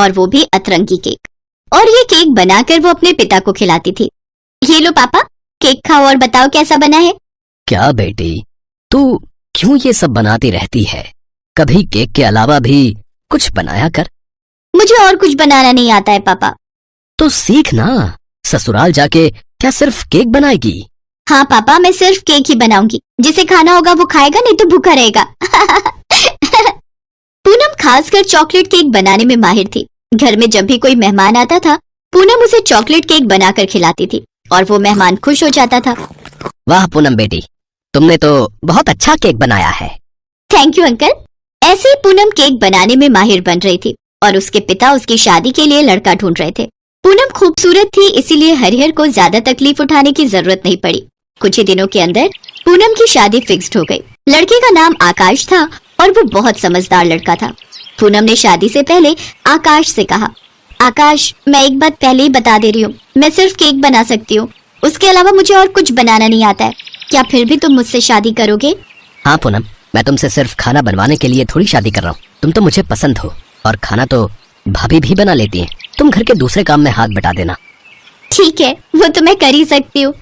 और वो भी अतरंगी केक। और ये केक बनाकर वो अपने पिता को खिलाती थी। ये लो पापा, केक खाओ और बताओ कैसा बना है। क्या बेटी, तू क्यों ये सब बनाती रहती है? कभी केक के अलावा भी कुछ बनाया कर। मुझे और कुछ बनाना नहीं आता है पापा। तो सीख ना, ससुराल जाके क्या सिर्फ केक बनाएगी? हाँ पापा, मैं सिर्फ केक ही बनाऊंगी। जिसे खाना होगा वो खाएगा, नहीं तो भूखा रहेगा। पूनम खासकर चॉकलेट केक बनाने में माहिर थी। घर में जब भी कोई मेहमान आता था, पूनम उसे चॉकलेट केक बनाकर खिलाती थी और वो मेहमान खुश हो जाता था। वाह पूनम बेटी, तुमने तो बहुत अच्छा केक बनाया है। Thank you uncle. ऐसे ही पूनम केक बनाने में माहिर बन रही थी और उसके पिता उसकी शादी के लिए लड़का ढूंढ रहे थे। पूनम खूबसूरत थी, इसीलिए हरिहर को ज्यादा तकलीफ उठाने की जरूरत नहीं पड़ी। कुछ ही दिनों के अंदर पूनम की शादी फिक्स्ड हो गई। लड़के का नाम आकाश था और वो बहुत समझदार लड़का था। पूनम ने शादी से पहले आकाश से कहा, आकाश, मैं एक बात पहले ही बता दे रही हूँ, मैं सिर्फ केक बना सकती हूँ, उसके अलावा मुझे और कुछ बनाना नहीं आता है। क्या फिर भी तुम मुझसे शादी करोगे? हाँ पूनम, मैं तुमसे सिर्फ खाना बनवाने के लिए थोड़ी शादी कर रहा हूँ। तुम तो मुझे पसंद हो और खाना तो भाभी भी बना लेती हैं। तुम घर के दूसरे काम में हाथ बटा देना। ठीक है, वो तो मैं कर ही सकती हूँ।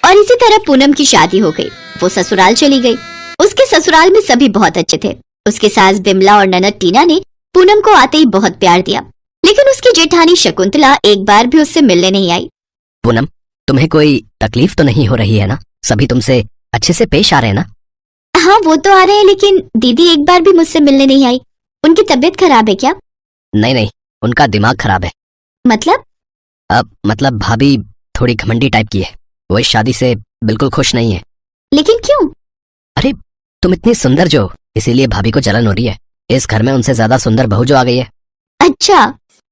और इसी तरह पूनम की शादी हो गई। वो ससुराल चली गई। उसके ससुराल में सभी बहुत अच्छे थे। उसके सास बिमला और ननद टीना ने पूनम को आते ही बहुत प्यार दिया, लेकिन उसकी जेठानी शकुंतला एक बार भी उससे मिलने नहीं आई। पूनम, तुम्हें कोई तकलीफ तो नहीं हो रही है ना? सभी तुमसे अच्छे से पेश आ रहे हैं ना? हाँ वो तो आ रहे हैं, लेकिन दीदी एक बार भी मुझसे मिलने नहीं आई। उनकी तबीयत खराब है क्या? नहीं, उनका दिमाग खराब है। मतलब? मतलब भाभी थोड़ी घमंडी टाइप की है। वो इस शादी से बिल्कुल खुश नहीं है। लेकिन क्यों? अरे तुम इतनी सुंदर जो, इसीलिए भाभी को जलन हो रही है। इस घर में उनसे ज्यादा सुंदर बहू जो आ गई है। अच्छा,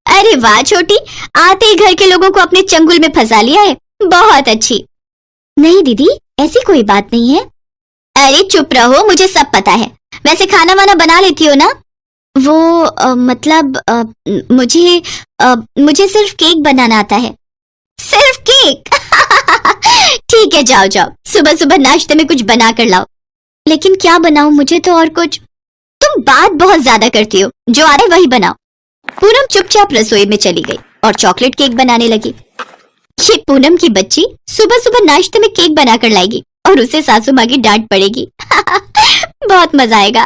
अरे वाह छोटी, आते ही घर के लोगों को अपने चंगुल में फंसा लिया है। बहुत अच्छी। नहीं दीदी, ऐसी कोई बात नहीं है। अरे चुप रहो, मुझे सब पता है। वैसे खाना वाना बना लेती हो ना? वो मुझे सिर्फ केक बनाना आता है। सिर्फ केक? ठीक है, जाओ जाओ, सुबह सुबह नाश्ते में कुछ बना कर लाओ। लेकिन क्या बनाऊं? मुझे तो और कुछ। तुम बात बहुत ज्यादा करती हो, जो आ रहा है वही बनाओ। पूनम चुपचाप रसोई में चली गई और चॉकलेट केक बनाने लगी। ये पूनम की बच्ची सुबह सुबह नाश्ते में केक बनाकर लाएगी और उसे सासू माँ की डांट पड़ेगी। बहुत मजा आएगा।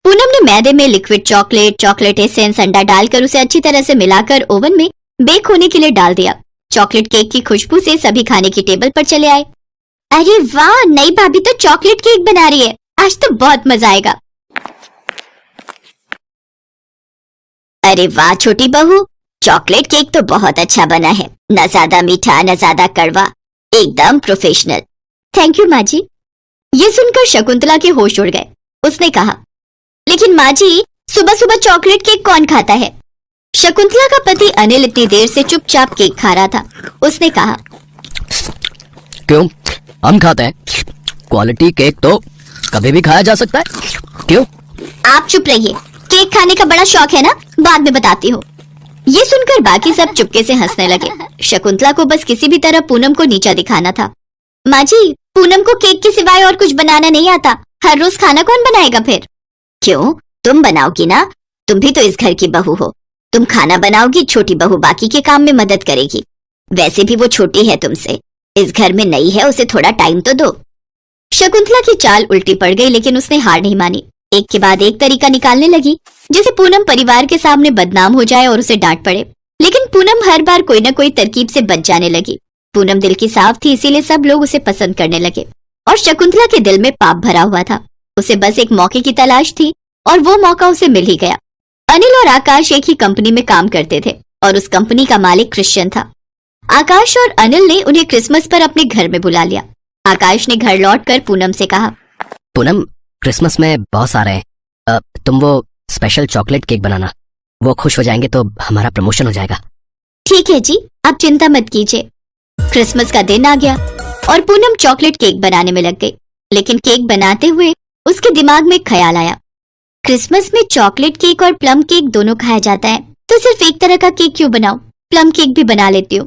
पूनम ने मैदे में लिक्विड चॉकलेट एसेंस, अंडा डालकर उसे अच्छी तरह से मिलाकर ओवन में बेक होने के लिए डाल दिया। चॉकलेट केक की खुशबू से सभी खाने की टेबल पर चले आए। अरे वाह, नई भाभी तो चॉकलेट केक बना रही है, आज तो बहुत मजा आएगा। अरे वाह छोटी बहू, चॉकलेट केक तो बहुत अच्छा बना है। न ज्यादा मीठा न ज्यादा कड़वा, एकदम प्रोफेशनल। थैंक यू माँ जी। ये सुनकर शकुंतला के होश उड़ गए। उसने कहा, लेकिन माँ जी, सुबह सुबह चॉकलेट केक कौन खाता है? शकुंतला का पति अनिल इतनी देर से चुपचाप केक खा रहा था। उसने कहा, क्यों, हम खाते हैं। क्वालिटी केक तो कभी भी खाया जा सकता है। क्यों? आप चुप रहिए। केक खाने का बड़ा शौक है ना? बाद में बताती हूँ। ये सुनकर बाकी सब चुपके से हंसने लगे। शकुंतला को बस किसी भी तरह पूनम को नीचा दिखाना था। माँ जी, पूनम को केक के सिवाय और कुछ बनाना नहीं आता। हर रोज खाना कौन बनाएगा फिर? क्यों, तुम बनाओगी ना? तुम भी तो इस घर की बहू हो। तुम खाना बनाओगी, छोटी बहू बाकी के काम में मदद करेगी। वैसे भी वो छोटी है तुमसे, इस घर में नई है, उसे थोड़ा टाइम तो दो। शकुंतला की चाल उल्टी पड़ गई, लेकिन उसने हार नहीं मानी। एक के बाद एक तरीका निकालने लगी जिसे पूनम परिवार के सामने बदनाम हो जाए और उसे डांट पड़े। लेकिन पूनम हर बार कोई न कोई तरकीब से बच जाने लगी। पूनम दिल की साफ थी, इसीलिए सब लोग उसे पसंद करने लगे और शकुंतला के दिल में पाप भरा हुआ था। उसे बस एक मौके की तलाश थी और वो मौका उसे मिल ही गया। अनिल और आकाश एक ही कंपनी में काम करते थे और उस कंपनी का मालिक क्रिश्चियन था। आकाश और अनिल ने उन्हें क्रिसमस पर अपने घर में बुला लिया। आकाश ने घर लौटकर पूनम से कहा, पूनम, क्रिसमस में बॉस आ रहे हैं। तुम वो स्पेशल चॉकलेट केक बनाना, वो खुश हो जाएंगे तो हमारा प्रमोशन हो जाएगा। ठीक है जी, आप चिंता मत कीजिए। क्रिसमस का दिन आ गया और पूनम चॉकलेट केक बनाने में लग गई। लेकिन केक बनाते हुए उसके दिमाग में ख्याल आया, क्रिसमस में चॉकलेट केक और प्लम केक दोनों खाया जाता है, तो सिर्फ एक तरह का केक क्यों बनाऊं? प्लम केक भी बना लेती हूँ।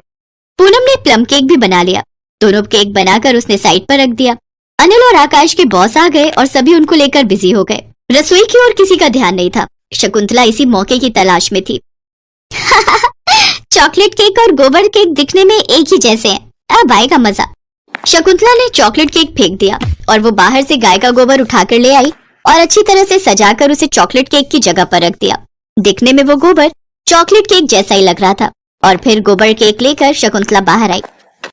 पूनम ने प्लम केक भी बना लिया। दोनों केक बनाकर उसने साइड पर रख दिया। अनिल और आकाश के बॉस आ गए और सभी उनको लेकर बिजी हो गए। रसोई की ओर किसी का ध्यान नहीं था। शकुंतला इसी मौके की तलाश में थी। चॉकलेट केक और गोबर केक दिखने में एक ही जैसे हैं, अब आएगा मजा। शकुंतला ने चॉकलेट केक फेंक दिया और वो बाहर से गाय का गोबर उठाकर ले आई और अच्छी तरह से सजाकर उसे चॉकलेट केक की जगह पर रख दिया। दिखने में वो गोबर चॉकलेट केक जैसा ही लग रहा था और फिर गोबर केक लेकर शकुंतला बाहर आई।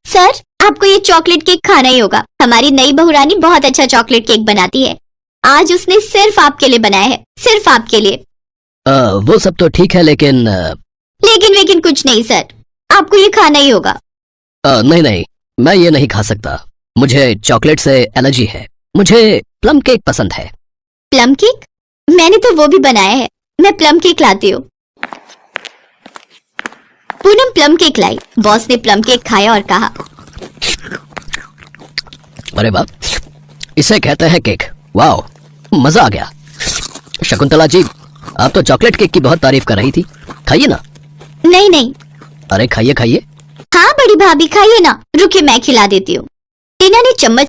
सर, आपको ये चॉकलेट केक खाना ही होगा। हमारी नई बहू रानी बहुत अच्छा चॉकलेट केक बनाती है। आज उसने सिर्फ आपके लिए बनाया है, सिर्फ आपके लिए। वो सब तो ठीक है, लेकिन लेकिन कुछ नहीं सर, आपको ये खाना ही होगा। नहीं नहीं, मैं ये नहीं खा सकता। मुझे चॉकलेट से एलर्जी है। मुझे प्लम केक पसंद है। Plum cake? मैंने तो वो भी बनाया है। मैं प्लम केक लाती हूँ। पूनम प्लम केक लाई। बॉस ने प्लम केक खाया और कहा, अरे वाह, इसे कहते हैं केक। वाह, मजा आ गया। शकुंतला जी, आप तो चॉकलेट केक की बहुत तारीफ कर रही थी, खाइए ना। नहीं नहीं। अरे खाइए खाइए। हाँ बड़ी भाभी, खाइए ना। रुकिए, मैं खिला देती हूँ। टीना ने चम्मच